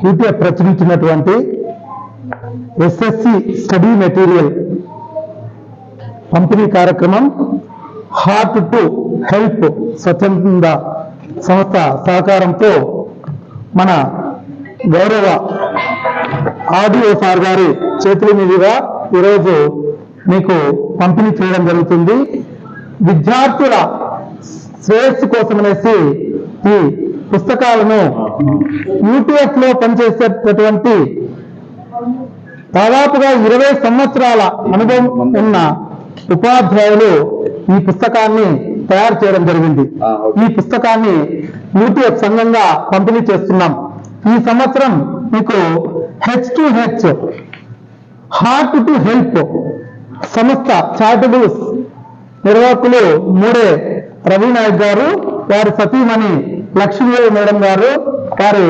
UTF ప్రచురించినటువంటి SSC study material పంపిణీ కార్యక్రమం heart to help స్వచ్ఛంద సంస్థ సహకారంతో మన గౌరవ ఆడియో సార్ గారి చేతుల మీదుగా ఈరోజు మీకు పంపిణీ చేయడం జరుగుతుంది. విద్యార్థుల శ్రేయస్సు కోసమనేసి ఈ పుస్తకాలను యూటీఎఫ్ లో పనిచేసేటటువంటి దాదాపుగా 20 సంవత్సరాల అనుభవం ఉన్న ఉపాధ్యాయులు ఈ పుస్తకాన్ని తయారు చేయడం జరిగింది. ఈ పుస్తకాన్ని యూటీఎఫ్ సంఘంగా పంపిణీ చేస్తున్నాం. ఈ సంవత్సరం మీకు H2H హార్ట్ టు హెల్ప్ సంస్థ చారిటబుల్ నిర్వాహకులు మూడే రవి నాయక్ గారు, వారి సతీమణి లక్ష్మీదేవి మేడం గారు, వారి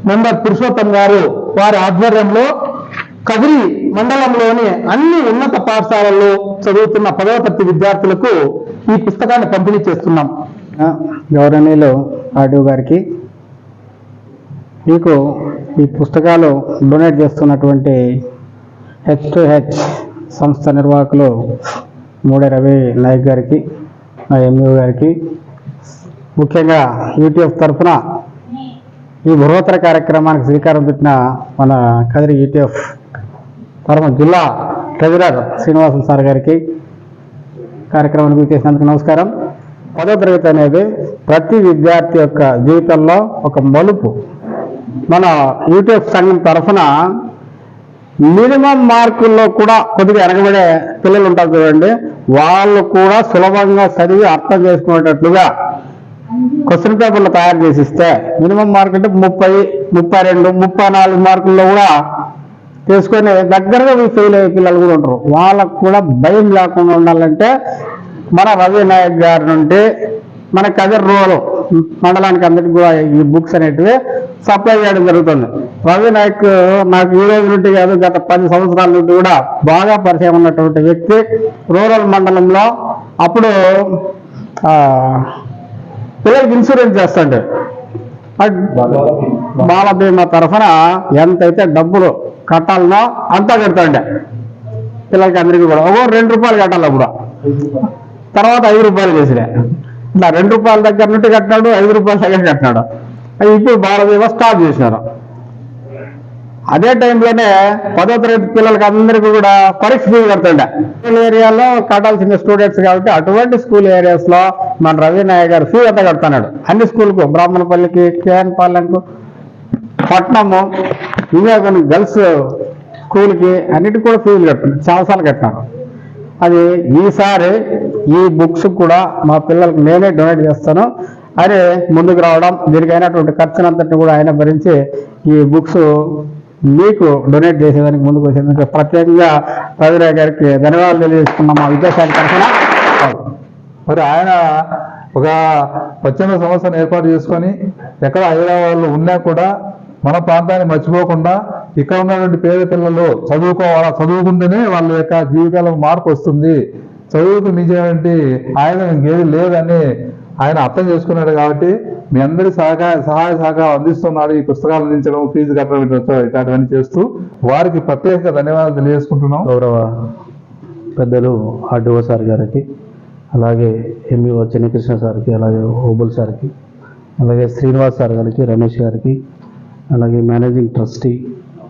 మెంబర్ పురుషోత్తం గారు, వారి ఆధ్వర్యంలో కదిరి మండలంలోని అన్ని ఉన్నత పాఠశాలల్లో చదువుతున్న 10వ తరగతి విద్యార్థులకు ఈ పుస్తకాన్ని పంపిణీ చేస్తున్నాం. గౌరవనీయులు ఆడియో గారికి, మీకు ఈ పుస్తకాలు డొనేట్ చేస్తున్నటువంటి H2H సంస్థ నిర్వాహకులు మూడే రవి నాయక్ గారికి, మా ఎంఈఓ గారికి, ముఖ్యంగా యూటీఎఫ్ తరఫున ఈ బృహత్తర కార్యక్రమానికి శ్రీకారం చుట్టిన మన కదిరి యూటీఎఫ్ తరఫున జిల్లా ట్రెజరర్ శ్రీనివాసన్ సార్ గారికి, కార్యక్రమానికి చేసినందుకు నమస్కారం. 10వ తరగతి అనేది ప్రతి విద్యార్థి యొక్క జీవితంలో ఒక మలుపు. మన యూటీఎఫ్ సంఘం తరఫున మినిమం మార్కుల్లో కూడా కొద్దిగా వెనకబడే పిల్లలు ఉంటారు చూడండి, వాళ్ళు కూడా సులభంగా చదివి అర్థం చేసుకునేటట్లుగా క్వశ్చన్ పేపర్లు తయారు చేసి ఇస్తే మినిమం మార్క్ అంటే 30, 32, 34 మార్కుల్లో కూడా చేసుకొని దగ్గరగా ఫెయిల్ అయ్యే పిల్లలు కూడా ఉంటారు. వాళ్ళకు కూడా భయం లేకుండా ఉండాలంటే మన రవి నాయక్ గారి నుండి మన కదిరి రూరల్ మండలానికి అందరికీ కూడా ఈ బుక్స్ అనేటివి సప్లై చేయడం జరుగుతుంది. రవి నాయక్ నాకు ఈ రోజు నుండి కాదు, గత 10 సంవత్సరాల నుండి కూడా బాగా పరిచయం ఉన్నటువంటి వ్యక్తి. రూరల్ మండలంలో అప్పుడు పిల్లలకి ఇన్సూరెన్స్ చేస్తుంటే బాల బీమా తరఫున ఎంతైతే డబ్బులు కట్టాలనో అంతా కడతాండే పిల్లలకి అందరికీ కూడా. ఒక 2 రూపాయలు కట్టాలి. అప్పుడు తర్వాత 5 రూపాయలు చేసినా, ఇట్లా 2 రూపాయల దగ్గర నుండి కట్టినాడు, 5 రూపాయల దగ్గర కట్టినాడు. ఇప్పుడు బాల బీమా స్టాప్ చేసినారు. అదే టైంలోనే 10వ తరగతి పిల్లలకి అందరికీ కూడా పరీక్ష ఫీజు కడుతుండే. స్కూల్ ఏరియాలో కట్టాల్సిన స్టూడెంట్స్ కాబట్టి అటువంటి స్కూల్ ఏరియాస్ లో మన రవి నాయక్ గారు ఫీజు అంతా కడుతున్నాడు. అన్ని స్కూల్కు, బ్రాహ్మణపల్లికి, కేఎన్పాలెంకు, పట్నము, ఇంకా కొన్ని గర్ల్స్ స్కూల్కి అన్నిటికీ కూడా ఫీజులు కడుతున్నాడు. చాలాసార్లు కట్టినారు. అది ఈసారి ఈ బుక్స్ కూడా మా పిల్లలకి నేనే డొనేట్ చేస్తాను అని ముందుకు రావడం, దీనికి అయినటువంటి ఖర్చునంతటిని కూడా ఆయన భరించి ఈ బుక్స్ మీకు డొనేట్ చేసేదానికి ముందుకు వచ్చేందుకు ప్రత్యేకంగా రవిరాయ్ గారికి ధన్యవాదాలు తెలియజేసుకున్నాం మా విద్యాశాఖ తరఫున. మరి ఆయన ఒక స్వచ్ఛంద సంస్థను ఏర్పాటు చేసుకొని ఎక్కడ హైదరాబాద్లో ఉన్నా కూడా మన ప్రాంతాన్ని మర్చిపోకుండా ఇక్కడ ఉన్నటువంటి పేద పిల్లలు చదువుకుంటేనే వాళ్ళ యొక్క జీవితాలకు మార్పు వస్తుంది, చదువుకు మించినటువంటి ఆయన ఇంకేది లేదని ఆయన అర్థం చేసుకున్నాడు. కాబట్టి మీ అందరి సహాయ సహకారం అందిస్తున్నారు. ఈ పుస్తకాలు అందించడం, ఫీజు కట్టడం ఇట్లాంటివన్నీ చేస్తూ వారికి ప్రత్యేక ధన్యవాదాలు తెలియజేసుకుంటున్నాం. గౌరవ పెద్దలు ఆర్డీఓ సార్ గారికి, అలాగే ఎంఈఓ చెన్నకృష్ణ సార్కి, అలాగే ఓబుల్ సార్కి, అలాగే శ్రీనివాస్ సార్ గారికి, రమేష్ గారికి, అలాగే మేనేజింగ్ ట్రస్టీ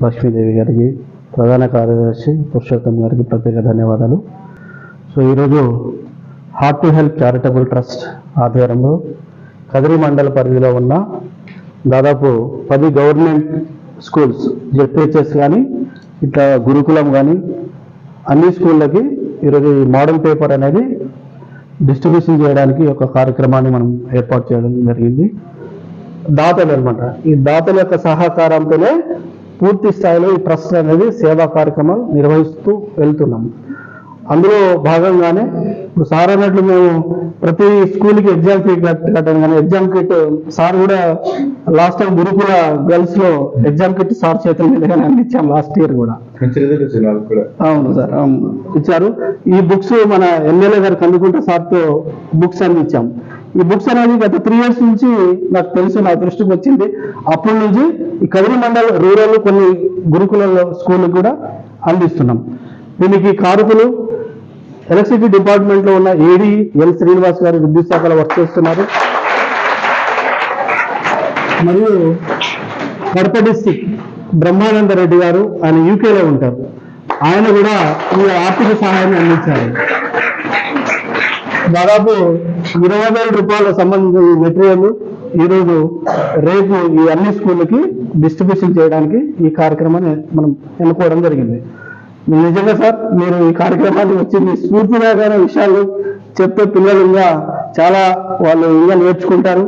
లక్ష్మీదేవి గారికి, ప్రధాన కార్యదర్శి పురుషోత్తం గారికి ప్రత్యేక ధన్యవాదాలు. సో ఈరోజు heart to help charitable trust ఆధ్వర్యంలో కదిరి మండల పరిధిలో ఉన్న దాదాపు 10 గవర్నమెంట్ స్కూల్స్, జెడ్పీహెచ్ఎస్ కానీ, ఇట్లా గురుకులం కానీ అన్ని స్కూళ్ళకి ఈరోజు ఈ మోడల్ పేపర్ అనేది డిస్ట్రిబ్యూషన్ చేయడానికి ఒక కార్యక్రమాన్ని మనం ఏర్పాటు చేయడం జరిగింది. దాతలు అనమాట, ఈ దాతల యొక్క సహకారంతోనే పూర్తి స్థాయిలో ఈ ట్రస్ట్ అనేది సేవా కార్యక్రమాలు నిర్వహిస్తూ వెళ్తున్నాము. అందులో భాగంగానే ఇప్పుడు సార్ అన్నట్లు మేము ప్రతి స్కూల్కి ఎగ్జామ్ కిట్ కట్టాను. కానీ ఎగ్జామ్ కిట్ సార్ కూడా లాస్ట్ టైం గురుకుల గర్ల్స్ లో ఎగ్జామ్ కిట్ సార్ చేతుల మీదగానే అందించాం లాస్ట్ ఇయర్ కూడా. అవును సార్, అవును ఇచ్చారు. ఈ బుక్స్ మన ఎమ్మెల్యే గారికి అందుకుంటే సార్తో బుక్స్ అందించాం. ఈ బుక్స్ అనేది గత 3 years నుంచి నాకు తెలుసు, నా దృష్టికి వచ్చింది. అప్పటి నుంచి ఈ కదిరి మండల్ రూరల్ కొన్ని గురుకుల స్కూల్ కూడా అందిస్తున్నాం. దీనికి కారకులు ఎలక్ట్రిసిటీ డిపార్ట్మెంట్ లో ఉన్న ఏడీ ఎల్ శ్రీనివాస్ గారు విద్యుత్ శాఖలో వర్క్ చేస్తున్నారు. మరియు కడప డిస్టిక్ బ్రహ్మానంద రెడ్డి గారు, ఆయన యూకేలో ఉంటారు. ఆయన కూడా ఈ ఆర్థిక సహాయాన్ని అందించారు. దాదాపు 20,000 రూపాయల సంబంధించిన మెటీరియల్ ఈరోజు రేపు ఈ అన్ని స్కూళ్ళకి డిస్ట్రిబ్యూషన్ చేయడానికి ఈ కార్యక్రమాన్ని మనం ఎన్నుకోవడం జరిగింది. నిజంగా సార్, మీరు ఈ కార్యక్రమానికి వచ్చి మీ స్ఫూర్తిదాయకమైన విషయాలు చెప్తే పిల్లలు ఇంకా చాలా వాళ్ళు ఇంకా నేర్చుకుంటారు.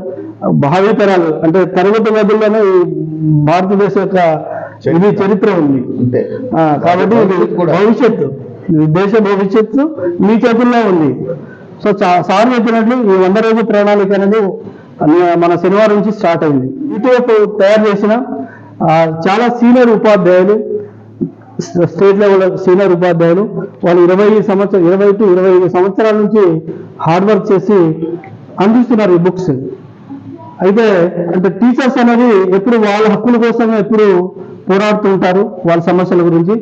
భావితరాలు అంటే తరగతి గదుల్లోనే ఈ భారతదేశం యొక్క ఇది చరిత్ర ఉంది. కాబట్టి ఇది భవిష్యత్తు, దేశ భవిష్యత్తు మీ చేతుల్లో ఉంది. సో సార్ చెప్పినట్లు ఈ 100 రోజుల ప్రణాళిక అనేది మన శనివారం నుంచి స్టార్ట్ అయింది. ఈటీఎఫ్ తయారు చేసిన చాలా సీనియర్ ఉపాధ్యాయులు, స్టేట్ లెవెల్ సీనియర్ ఉపాధ్యాయులు, వాళ్ళు 20 to 25 సంవత్సరాల నుంచి హార్డ్ వర్క్ చేసి అందిస్తున్నారు ఈ బుక్స్. అయితే అంటే టీచర్స్ అనేది ఎప్పుడు వాళ్ళ హక్కుల కోసం ఎప్పుడు పోరాడుతూ ఉంటారు, వాళ్ళ సమస్యల గురించి.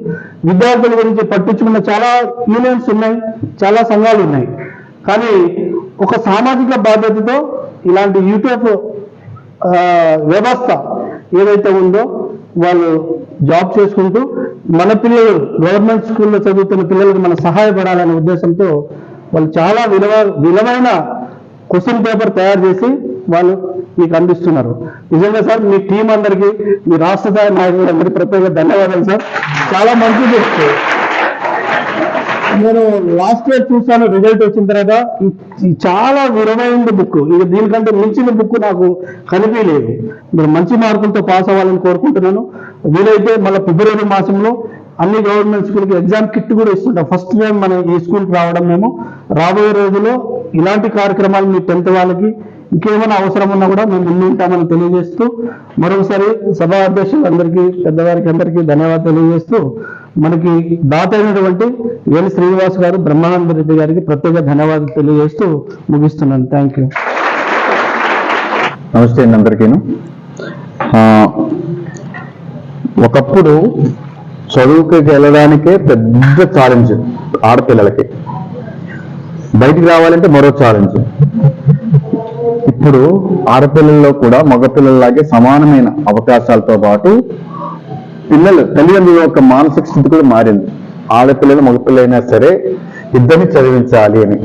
విద్యార్థుల గురించి పట్టించుకున్న చాలా యూనియన్స్ ఉన్నాయి, చాలా సంఘాలు ఉన్నాయి. కానీ ఒక సామాజిక బాధ్యతతో ఇలాంటి యూట్యూబ్ వ్యవస్థ ఏదైతే ఉందో వాళ్ళు జాబ్ చేసుకుంటూ మన పిల్లలు గవర్నమెంట్ స్కూల్లో చదువుతున్న పిల్లలకు మనం సహాయపడాలనే ఉద్దేశంతో వాళ్ళు చాలా విలువైన క్వశ్చన్ పేపర్ తయారు చేసి వాళ్ళు మీకు అందిస్తున్నారు. నిజంగా సార్, మీ టీం అందరికీ, మీ రాష్ట్ర స్థాయి నాయకులందరికీ ప్రత్యేక ధన్యవాదాలు సార్. చాలా మంచి బుక్. నేను లాస్ట్ ఇయర్ చూసాను, రిజల్ట్ వచ్చిన తర్వాత చాలా విలువైన బుక్. ఇక దీనికంటే మించిన బుక్ నాకు కనిపించలేదు. మీరు మంచి మార్కులతో పాస్ అవ్వాలని కోరుకుంటున్నాను. వీలైతే మళ్ళీ ఫిబ్రవరి మాసంలో అన్ని గవర్నమెంట్ స్కూల్కి ఎగ్జామ్ కిట్ కూడా ఇస్తుంటాం. ఫస్ట్ టైం మనం ఈ స్కూల్కి రావడం మేము. రాబోయే రోజుల్లో ఇలాంటి కార్యక్రమాలు మీ 10th వాళ్ళకి ఇంకేమైనా అవసరం ఉన్నా కూడా మేము ముందు ఉంటామని తెలియజేస్తూ, మరొకసారి సభా అధ్యక్షులందరికీ, పెద్దవారికి అందరికీ ధన్యవాదాలు తెలియజేస్తూ, మనకి దాత అయినటువంటి ఎల్ శ్రీనివాస్ గారు, బ్రహ్మానంద రెడ్డి గారికి ప్రత్యేక ధన్యవాదాలు తెలియజేస్తూ ముగిస్తున్నాను. Thank you. నమస్తే అండి అందరికీను. ఒకప్పుడు చదువుకి వెళ్ళడానికే పెద్ద ఛాలెంజ్ ఆడపిల్లలకి, బయటికి రావాలంటే మరో ఛాలెంజ్. ఇప్పుడు ఆడపిల్లల్లో కూడా మగపిల్లలాగే సమానమైన అవకాశాలతో పాటు తల్లిదండ్రుల యొక్క మానసిక స్థితి కూడా మారింది. ఆడపిల్లలు మగపిల్లలైనా సరే ఇద్దరిని చదివించాలి అని.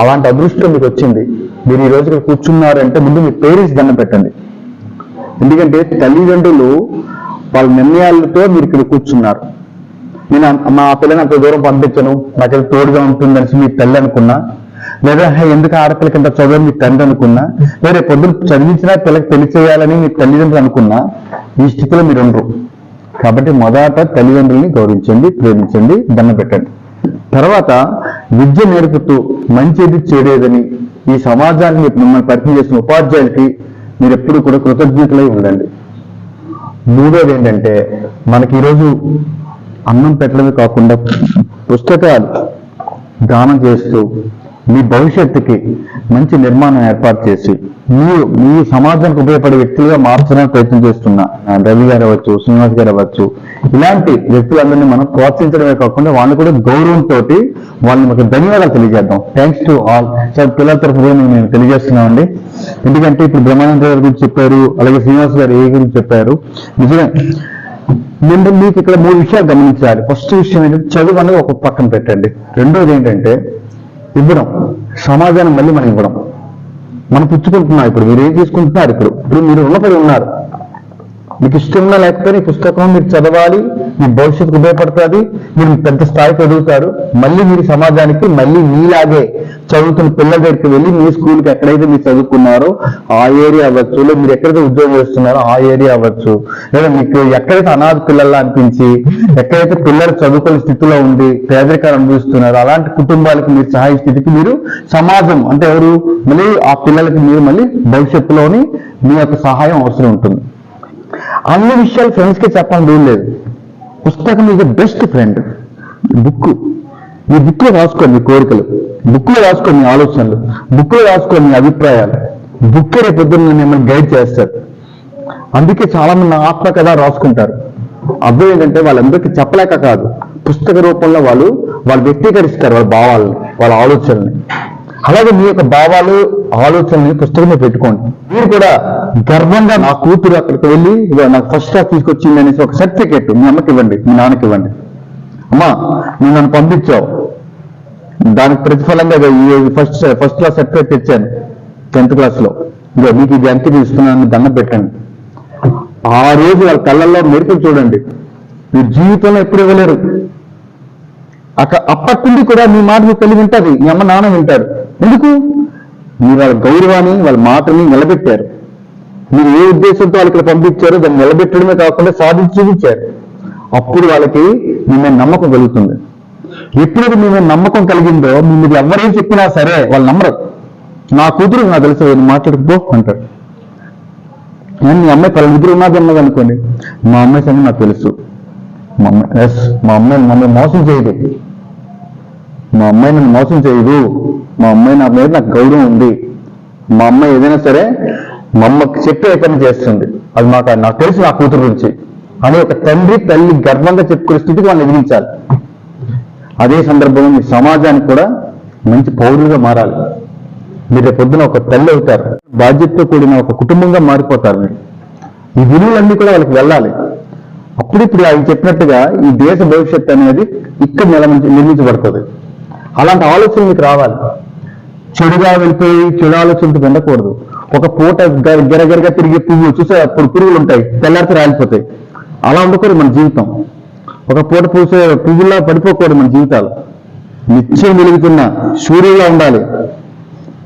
అలాంటి అదృష్టం మీకు వచ్చింది. మీరు ఈ రోజు కూర్చున్నారంటే ముందు మీ పేరెంట్స్ దండం పెట్టండి. ఎందుకంటే తల్లిదండ్రులు వాళ్ళ నిర్ణయాలతో మీరు ఇక్కడ కూర్చున్నారు. నేను మా పిల్లని అంత దూరం పంపించను, నాకు తోడుగా ఉంటుందనేసి మీ తల్లి అనుకున్నా, లేదా ఎందుకు ఆడపిల్లకి అంత చదువు మీ తండ్రి అనుకున్నా, లేదా పొద్దున్న చదివించినా పిల్లకి తెలియచేయాలని మీ తల్లిదండ్రులు అనుకున్నా, ఈ స్థితిలో మీరు ఉండరు. కాబట్టి మొదట తల్లిదండ్రుల్ని గౌరవించండి, ప్రేమించండి, దండం పెట్టండి. తర్వాత విద్య నేర్పుతూ మంచిది చెడేదని ఈ సమాజాన్ని మిమ్మల్ని పరిచయం చేసిన ఉపాధ్యాయులకి మీరు ఎప్పుడు కూడా కృతజ్ఞతలై ఉండండి. మూడోది ఏంటంటే, మనకి ఈరోజు అన్నం పెట్టడమే కాకుండా పుస్తకాలు దానం చేస్తూ మీ భవిష్యత్తుకి మంచి నిర్మాణం ఏర్పాటు చేసి మీరు మీ సమాజానికి ఉపయోగపడే వ్యక్తులుగా మార్చడానికి ప్రయత్నం చేస్తున్న రవి గారు అవ్వచ్చు, శ్రీనివాస్ గారు అవ్వచ్చు, ఇలాంటి వ్యక్తులందరినీ మనం ప్రోత్సహించడమే కాకుండా వాళ్ళని కూడా గౌరవంతో వాళ్ళని మాకు ధన్యవాదాలు తెలియజేద్దాం. Thanks to all. సార్ పిల్లల తరఫున మేము తెలియజేస్తున్నామండి. ఎందుకంటే ఇప్పుడు బ్రహ్మానంద గారి గురించి చెప్పారు, అలాగే శ్రీనివాస్ గారు ఏ గురించి చెప్పారు. నిజమే, నేను మీకు ఇక్కడ 3 విషయాలు గమనించాలి. ఫస్ట్ విషయం ఏంటంటే, చదువు అనేది ఒక పక్కన పెట్టండి. రెండోది ఏంటంటే ఇవ్వడం, సమాజాన్ని మళ్ళీ మనం ఇవ్వడం. మనం పుచ్చుకుంటున్నాం. ఇప్పుడు మీరు ఏం తీసుకుంటున్నారు? ఇప్పుడు మీరు ఉన్నపడి ఉన్నారు. మీకు ఇష్టంగా లేకపోతే పుస్తకం మీరు చదవాలి, మీ భవిష్యత్తుకు ఉపయోగపడుతుంది, మీరు పెద్ద స్థాయికి ఎదుగుతారు. మళ్ళీ మీరు సమాజానికి మళ్ళీ మీలాగే చదువుతున్న పిల్లల దగ్గరికి వెళ్ళి మీ స్కూల్కి ఎక్కడైతే మీరు చదువుకున్నారో ఆ ఏరియా అవ్వచ్చు, లేదా మీరు ఎక్కడైతే ఉద్యోగం చేస్తున్నారో ఆ ఏరియా అవ్వచ్చు, లేదా మీకు ఎక్కడైతే అనాథ పిల్లల్లా అనిపించి ఎక్కడైతే పిల్లలు చదువుకునే స్థితిలో ఉండి పేదరికాలు అనుభవిస్తున్నారో అలాంటి కుటుంబాలకు మీరు సహాయ స్థితికి మీరు సమాజం అంటే ఎవరు మళ్ళీ ఆ పిల్లలకి మీరు మళ్ళీ భవిష్యత్తులోని మీ యొక్క సహాయం అవసరం ఉంటుంది. అన్ని విషయాలు ఫ్రెండ్స్కి చెప్పాలని రూల్ లేదు. పుస్తకం ఈజ్ ద బెస్ట్ ఫ్రెండ్. ఈ బుక్ రాసుకోండి మీ కోరికలు. బుక్లో రాసుకో మీ ఆలోచనలు, బుక్లో రాసుకో మీ అభిప్రాయాలు. బుక్ రేపు పొద్దున్న మిమ్మల్ని గైడ్ చేస్తారు. అందుకే చాలా మంది ఆత్మకథ రాసుకుంటారు. అర్థం ఏంటంటే వాళ్ళందరికీ చెప్పలేక కాదు, పుస్తక రూపంలో వాళ్ళు వ్యక్తీకరిస్తారు వాళ్ళ భావాలని, వాళ్ళ ఆలోచనల్ని. అలాగే మీ యొక్క భావాలు, ఆలోచనల్ని పుస్తకంలో పెట్టుకోండి. మీరు కూడా గర్వంగా నా కూతురు అక్కడికి వెళ్ళి నాకు ఫస్ట్ క్లాస్ తీసుకొచ్చింది అనేసి ఒక సర్టిఫికేట్ మీ అమ్మకి ఇవ్వండి, మీ నాన్నకి ఇవ్వండి. అమ్మా నువ్వు నన్ను పంపించావు, దానికి ప్రతిఫలంగా ఫస్ట్ క్లాస్ సర్టిఫికేట్ తెచ్చాను 10th క్లాస్లో, ఇదో మీకు ఇది అంకితం ఇస్తున్నాను, దండం పెట్టండి. ఆ రోజు వాళ్ళ కళ్ళల్లో మెరుపులు చూడండి. మీరు జీవితంలో ఎప్పుడు ఇవ్వలేరు. అప్పటి నుండి కూడా మీ మాట మీ తల్లి వింటారు, మీ అమ్మ నాన్న వింటారు. ఎందుకు? మీరు వాళ్ళ గౌరవాన్ని, వాళ్ళ మాటని నిలబెట్టారు. మీరు ఏ ఉద్దేశంతో వాళ్ళకి ఇక్కడ పంపించారో దాన్ని నిలబెట్టడమే కాకుండా సాధించి చూపించారు. అప్పుడు వాళ్ళకి మీ మీద నమ్మకం కలుగుతుంది. ఎప్పుడైతే మీ మీద నమ్మకం కలిగిందో మీరు ఎవరేం చెప్పినా సరే వాళ్ళు నమ్మరు. నా కూతురు నాకు తెలుసు, మాట్లాడుకో అంటారు. నేను మీ అమ్మాయి పలు ఇద్దరు ఉన్నది అనుకోండి, మా అమ్మాయి సంగతి నాకు తెలుసు, మా అమ్మాయి మోసం చేయదు, మా అమ్మాయి నన్ను మోసం చేయదు, మా అమ్మాయి నా మీద నాకు గౌరవం ఉంది, మా అమ్మాయి ఏదైనా సరే మా అమ్మకి చెప్పే పని చేస్తుంది, అది నాకు తెలుసు నా కూతురు గురించి అని ఒక తండ్రి తల్లి గర్వంగా చెప్పుకునే స్థితికి వాళ్ళని ఎదిరించాలి. అదే సందర్భంలో మీ సమాజానికి కూడా మంచి పౌరులుగా మారాలి. మీరు పొద్దున ఒక తల్లి అవుతారు, బాధ్యతతో కూడిన ఒక కుటుంబంగా మారిపోతారు. మీరు ఈ విలువలన్నీ కూడా వాళ్ళకి వెళ్ళాలి. అప్పుడిప్పుడు ఆయన చెప్పినట్టుగా ఈ దేశ భవిష్యత్తు అనేది ఇక్కడ నిర్మించబడుతుంది. అలాంటి ఆలోచన మీకు రావాలి. చెడుగా వెళ్ళిపోయి చెడు ఆలోచనతో వెళ్ళకూడదు. ఒక పూట గెరగెరగా తిరిగే పువ్వులు చూసే, అప్పుడు పురుగులు ఉంటాయి, తెల్లారితే రాలిపోతాయి. అలా ఉండకూడదు మన జీవితం. ఒక పూట పూసే పువ్వుల్లా పడిపోకూడదు మన జీవితాలు. నిత్యం వెలుగుతున్న సూర్యులా ఉండాలి.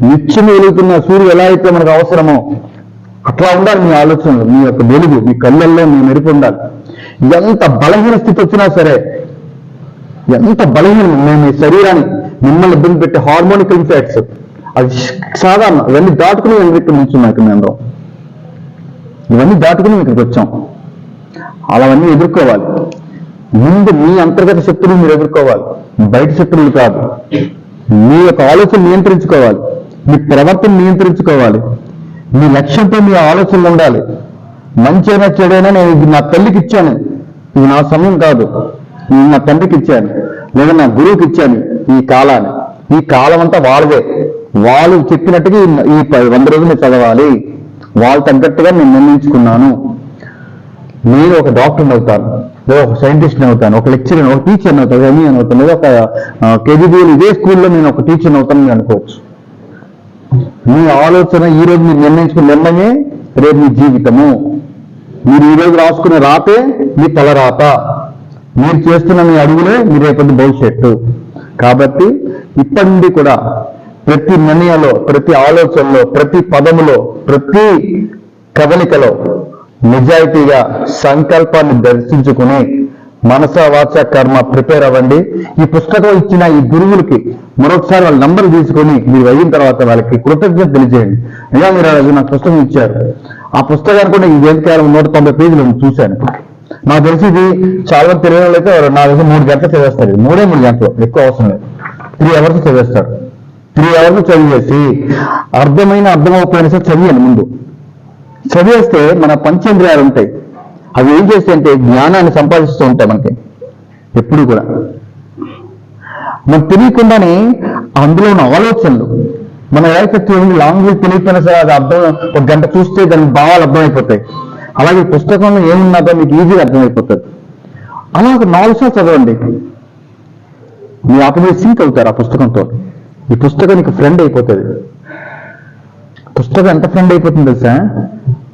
నిత్యం వెలుగుతున్న సూర్యుడు ఎలా అయితే మనకు అవసరమో అట్లా ఉండాలి మీ ఆలోచనలు, మీ యొక్క వెలుగు, మీ కళ్ళల్లో మీ మెరుపు ఉండాలి. ఎంత బలహీన స్థితి వచ్చినా సరే, ఎంత బలహీనం మేము మీ శరీరాన్ని మిమ్మల్ని ఇబ్బంది పెట్టే హార్మోనికల్ ఇన్ఫెక్ట్స్ అది సాధారణ, ఇవన్నీ దాటుకుని ఇక్కడ నిల్చున్నాం. ఇక్కడ మేము ఇవన్నీ దాటుకుని ఇక్కడికి వచ్చాం. అలావన్నీ ఎదుర్కోవాలి. ముందు మీ అంతర్గత శక్తులు మీరు ఎదుర్కోవాలి, బయట శక్తులు కాదు. మీ యొక్క ఆలోచన నియంత్రించుకోవాలి, మీ ప్రవర్తన నియంత్రించుకోవాలి. మీ లక్ష్యంతో మీ ఆలోచనలు ఉండాలి. మంచైనా చెడైనా నేను ఇది నా తల్లికి ఇచ్చాను, ఇది నా సమయం కాదు, ఇది నా తండ్రికి ఇచ్చాను, లేదా నా గురువుకి ఇచ్చాను. ఈ కాలాన్ని, ఈ కాలం అంతా వాళ్ళదే. వాళ్ళు చెప్పినట్టుగా ఈ 100 రోజులు చదవాలి, వాళ్ళు తగ్గట్టుగా నేను నిర్ణయించుకున్నాను. నేను ఒక డాక్టర్ని అవుతాను, లేదా ఒక సైంటిస్ట్ని అవుతాను, ఒక లెక్చరర్, ఒక టీచర్ని అవుతాను, ఎంఈఎన్ అవుతాను, లేదా ఒక కేజీబీలు ఇదే స్కూల్లో నేను ఒక టీచర్ని అవుతాను అనుకోవచ్చు. మీ ఆలోచన ఈ రోజు మీరు నిర్ణయించుకున్న నిర్ణయమే రేపు మీ జీవితము. మీరు ఈ రోజు రాసుకునే రాతే మీ తలరాత, మీరు చేస్తున్న మీ అడుగులే మీ రేపటి భవిష్యత్తు. కాబట్టి ఇప్పటి నుండి కూడా ప్రతి నిర్ణయంలో, ప్రతి ఆలోచనలో, ప్రతి పదములో, ప్రతి కదలికలో నిజాయితీగా సంకల్పాన్ని దర్శించుకుని మనస వాచ కర్మ ప్రిపేర్ అవ్వండి. ఈ పుస్తకం ఇచ్చిన ఈ గురువులకి మరొకసారి వాళ్ళ నంబర్ తీసుకొని మీరు అయిన తర్వాత వాళ్ళకి కృతజ్ఞత తెలియజేయండి. నిజంగా మీరు ఆ రోజు నాకు పుస్తకం ఇచ్చారు. ఆ పుస్తకాన్ని కూడా ఈ వేదికలో 190 పేజీలు చూశాను. నాకు తెలిసి ఇది చాలా తెలియని వాళ్ళైతే నా దగ్గర 3 గంటలు చదివేస్తారు. 3 గంటలు, ఎక్కువ అవసరం లేదు. 3 అవర్స్ చదివేస్తారు. 3 అవర్స్ చదివేసి అర్థమైపోయిన సార్ చదివాను. ముందు చదివేస్తే మన పంచేంద్రియాలు ఉంటాయి, అవి ఏం చేస్తాయంటే జ్ఞానాన్ని సంపాదిస్తూ ఉంటాయి. మనకి ఎప్పుడు కూడా మనకు తెలియకుండానే అందులో ఉన్న ఆలోచనలు మన లైఫ్ లాంగ్వేజ్ తెలియకపోయినా సరే అది అర్థం, 1 గంట చూస్తే దాని భావాలు అర్థమైపోతాయి. అలాగే పుస్తకంలో ఏమున్నదో మీకు ఈజీగా అర్థమైపోతుంది. అలా ఒక 4 సార్లు చదవండి, మీ ఆటోమేటిక్ సింక్ అవుతారు ఆ పుస్తకంతో. ఈ పుస్తకం నీకు ఫ్రెండ్ అయిపోతుంది. పుస్తకం ఎంత ఫ్రెండ్ అయిపోతుంది తెలుసా?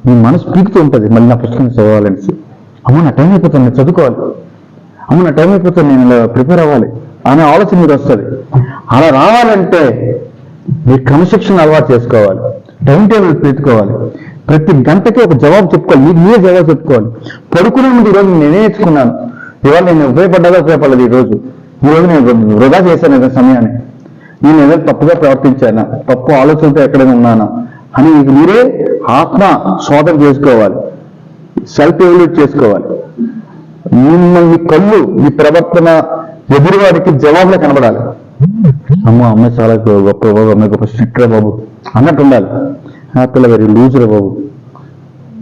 మీ మనసు పీకుతూ ఉంటుంది, మళ్ళీ నా పుస్తకం చదవాలనేసి. అమ్మ నా టైం అయిపోతుంది, నేను చదువుకోవాలి, అమ్మ నా టైం అయిపోతుంది, నేను ప్రిపేర్ అవ్వాలి అనే ఆలోచన మీకు వస్తుంది. అలా రావాలంటే మీరు క్రమశిక్షణ అలవాటు చేసుకోవాలి, టైం టేబుల్ పెట్టుకోవాలి. ప్రతి గంటకి ఒక జవాబు చెప్పుకోవాలి, మీకు మీరే జవాబు చెప్పుకోవాలి. పడుకునే ముందు ఈరోజు నేనే నేర్చుకున్నాను, ఇవాళ నేను ఉపయోగపడలేదు, ఈరోజు నేను వృధా చేశాను ఏదైనా సమయాన్ని, నేను ఏదైనా తప్పుగా ప్రవర్తించానా, తప్పు ఆలోచనతో ఎక్కడైనా ఉన్నానా అని మీకు మీరే ఆత్మ శోధన చేసుకోవాలి, సెల్ఫ్ ఎవాల్యుయేట్ చేసుకోవాలి. మిమ్మల్ని కళ్ళు, మీ ప్రవర్తన ఎదురువారికి జవాబులో కనబడాలి. అమ్మాయి చాలా గొప్ప బాబు, అమ్మాయి గొప్ప స్ట్రిక్ట్ రా బాబు అన్నట్టు ఉండాలి. ఆ పిల్ల వెరీ లూజ్ రా బాబు.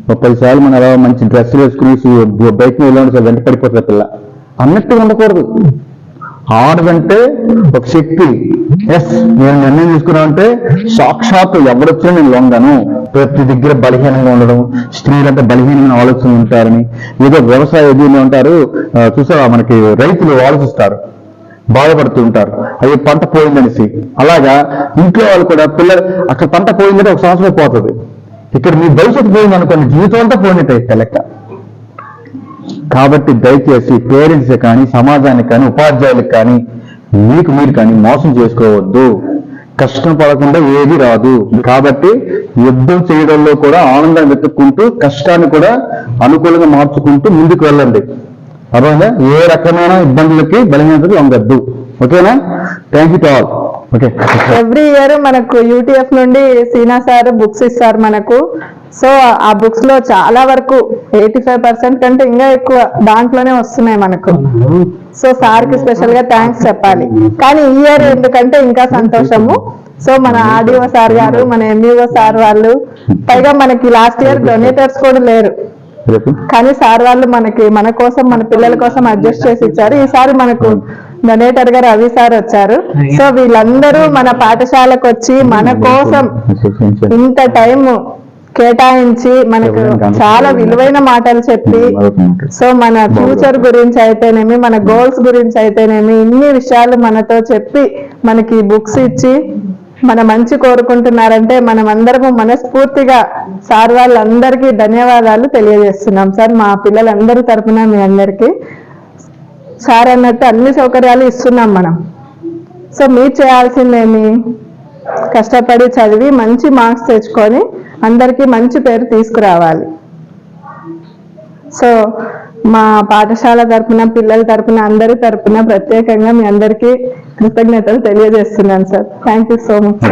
30 సార్లు మనం అలా మంచి డ్రెస్ వేసుకుని బైక్ మీద వెళ్ళాలి సార్ వెంట పడిపోతుంది పిల్ల అన్నట్టు ఉండకూడదు. ఆడదంటే ఒక శక్తి. ఎస్, నేను నిర్ణయం తీసుకున్నానంటే సాక్షాత్తు ఎవరొచ్చినా నేను లొంగను. ప్రతి దగ్గర బలహీనంగా ఉండడం, స్త్రీలంటే బలహీనమైన ఆలోచనలు ఉంటారని, ఏదో వ్యవసాయ దీన్ని ఉంటారు చూసారా, మనకి రైతులు ఆలోచిస్తారు, బాధపడుతూ ఉంటారు, అవి పంట పోయిందనేసి. అలాగా ఇంట్లో వాళ్ళు కూడా పిల్లలు అక్కడ పంట పోయిందంటే 1 సంవత్సరం పోతుంది, ఇక్కడ మీ భవిష్యత్తు పోయింది అనుకోండి, జీవితం అంతా పోయినట్టు లెక్క. కాబట్టి దయచేసి పేరెంట్స్ కానీ, సమాజానికి కానీ, ఉపాధ్యాయులకు కానీ, మీకు మీరు కానీ మోసం చేసుకోవద్దు. కష్టం పడకుండా ఏది రాదు. కాబట్టి యుద్ధం చేయడంలో కూడా ఆనందాన్ని వెతుక్కుంటూ కష్టాన్ని కూడా అనుకూలంగా మార్చుకుంటూ ముందుకు వెళ్ళండి. అర్థమైందా? ఏ రకమైన ఇబ్బందులకి బలహీనతకి లొంగద్దు. ఓకేనా? Thank you to all. Okay. Every year మనకు యూటీఎఫ్ నుండి సీనా సార్ బుక్స్ ఇస్తారు మనకు. సో ఆ బుక్స్ లో చాలా వరకు 85% కంటే ఇంకా ఎక్కువ దాంట్లోనే వస్తున్నాయి మనకు. సో సార్ కి స్పెషల్ గా థ్యాంక్స్ చెప్పాలి. కానీ ఈ ఇయర్ ఎందుకంటే ఇంకా సంతోషము. సో మన ఆర్డీఓ సార్ గారు, మన ఎంఈఓ సార్ వాళ్ళు, పైగా మనకి లాస్ట్ ఇయర్ డొనేటర్స్ కూడా లేరు, కానీ సార్ వాళ్ళు మన కోసం, మన పిల్లల కోసం అడ్జస్ట్ చేసి ఇచ్చారు. ఈసారి మనకు డొనేటర్ గా రవి సార్ వచ్చారు. సో వీళ్ళందరూ మన పాఠశాలకు వచ్చి మన కోసం ఇంత టైం కేటాయించి మనకు చాలా విలువైన మాటలు చెప్పి, సో మన ఫ్యూచర్ గురించి అయితేనేమి, మన గోల్స్ గురించి అయితేనేమి, ఇన్ని విషయాలు మనతో చెప్పి మనకి బుక్స్ ఇచ్చి మన మంచి కోరుకుంటున్నారంటే మనం అందరము మనస్ఫూర్తిగా సార్ వాళ్ళందరికీ ధన్యవాదాలు తెలియజేస్తున్నాం సార్. మా పిల్లలందరి తరఫున మీ అందరికీ సార్ అన్నట్టు అన్ని సౌకర్యాలు ఇస్తున్నాం మనం. సో మీరు చేయాల్సిందేమి, కష్టపడి చదివి మంచి మార్క్స్ తెచ్చుకొని అందరికీ మంచి పేరు తీసుకురావాలి. సో మా పాఠశాల తరఫున, పిల్లల తరఫున, అందరి తరఫున ప్రత్యేకంగా మీ అందరికీ కృతజ్ఞతలు తెలియజేస్తున్నాను sir. Thank you so much.